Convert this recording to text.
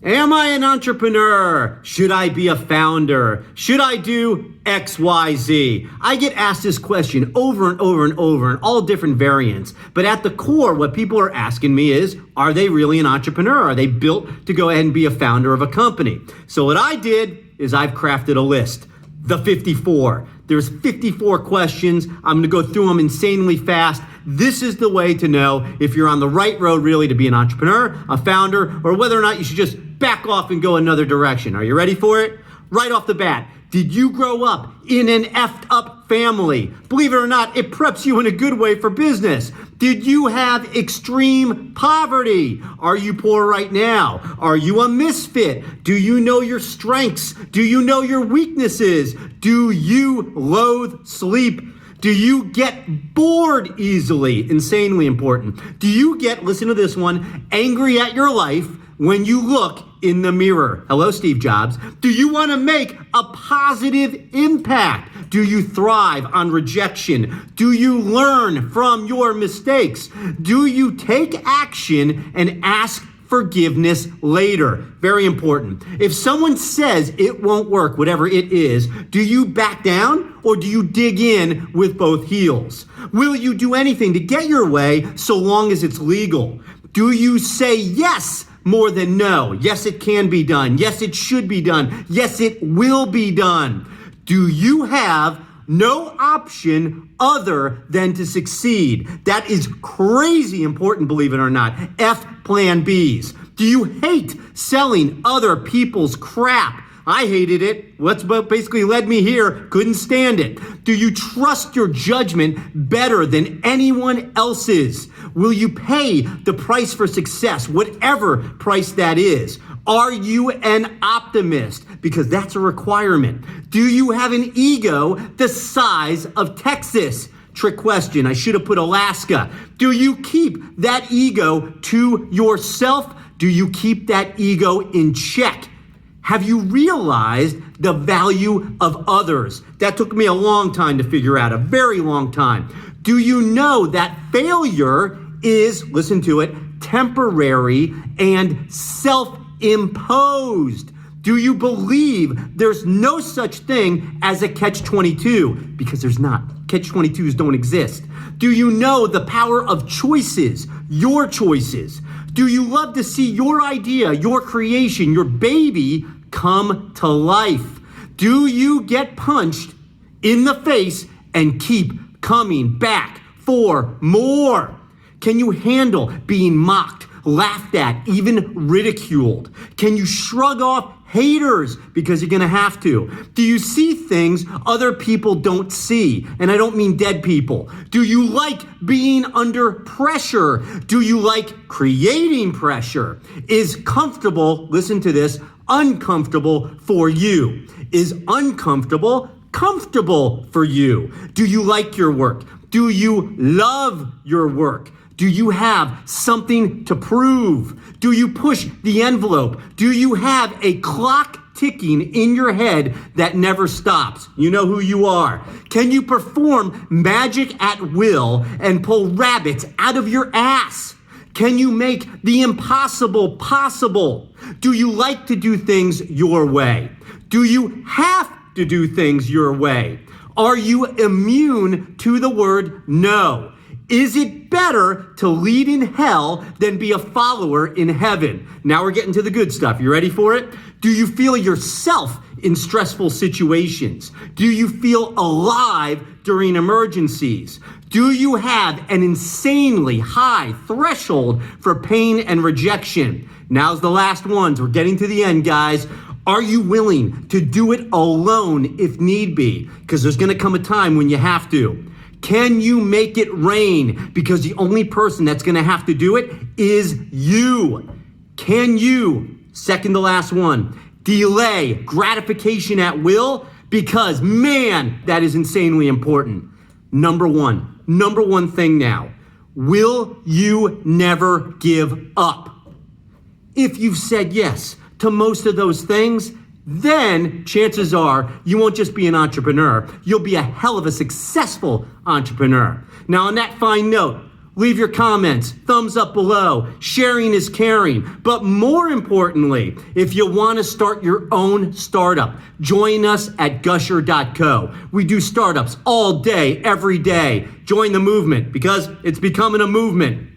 Am I an entrepreneur? Should I be a founder? Should I do XYZ? I get asked this question over and over and over in all different variants. But at the core, what people are asking me is, are they really an entrepreneur? Are they built to go ahead and be a founder of a company? So what I did is I've crafted a list, the 54. There's 54 questions. I'm going to go through them insanely fast. This is the way to know if you're on the right road really to be an entrepreneur, a founder, or whether or not you should just back off and go another direction. Are you ready for it? Right off the bat, did you grow up in an effed up family? Believe it or not, it preps you in a good way for business. Did you have extreme poverty? Are you poor right now? Are you a misfit? Do you know your strengths? Do you know your weaknesses? Do you loathe sleep? Do you get bored easily? Insanely important. Do you get, listen to this one, angry at your life when you look in the mirror? Hello, Steve Jobs. Do you want to make a positive impact? Do you thrive on rejection? Do you learn from your mistakes? Do you take action and ask forgiveness later? Very important. If someone says it won't work, whatever it is, do you back down or do you dig in with both heels? Will you do anything to get your way so long as it's legal? Do you say yes more than no? Yes, it can be done. Yes, it should be done. Yes, it will be done. Do you have no option other than to succeed? That is crazy important, believe it or not. F plan Bs. Do you hate selling other people's crap? I hated it. What's basically led me here, couldn't stand it. Do you trust your judgment better than anyone else's? Will you pay the price for success, whatever price that is? Are you an optimist? Because that's a requirement. Do you have an ego the size of Texas? Trick question. I should have put Alaska. Do you keep that ego to yourself? Do you keep that ego in check? Have you realized the value of others? That took me a long time to figure out, a very long time. Do you know that failure is, listen to it, temporary and self-imposed? Do you believe there's no such thing as a catch-22? Because there's not. Catch-22s don't exist. Do you know the power of choices, your choices? Do you love to see your idea, your creation, your baby come to life? Do you get punched in the face and keep coming back for more? Can you handle being mocked, laughed at, even ridiculed? Can you shrug off haters because you're going to have to? Do you see things other people don't see? And I don't mean dead people. Do you like being under pressure? Do you like creating pressure? Is comfortable, listen to this, uncomfortable for you? Is uncomfortable comfortable for you? Do you like your work? Do you love your work? Do you have something to prove? Do you push the envelope? Do you have a clock ticking in your head that never stops? You know who you are. Can you perform magic at will and pull rabbits out of your ass? Can you make the impossible possible? Do you like to do things your way? Do you have to do things your way? Are you immune to the word no? Is it better to lead in hell than be a follower in heaven? Now we're getting to the good stuff. You ready for it? Do you feel yourself in stressful situations? Do you feel alive during emergencies? Do you have an insanely high threshold for pain and rejection? Now's the last ones. We're getting to the end, guys. Are you willing to do it alone if need be? Because there's going to come a time when you have to. Can you make it rain? Because the only person that's going to have to do it is you. Can you, second to last one, delay gratification at will? Because, man, that is insanely important. Number one thing now. Will you never give up? If you've said yes to most of those things, then chances are you won't just be an entrepreneur, you'll be a hell of a successful entrepreneur. Now, on that fine note, Leave your comments, thumbs up below. Sharing is caring. But more importantly, if you want to start your own startup, join us at Gusher.co. We do startups all day, every day. Join the movement because it's becoming a movement.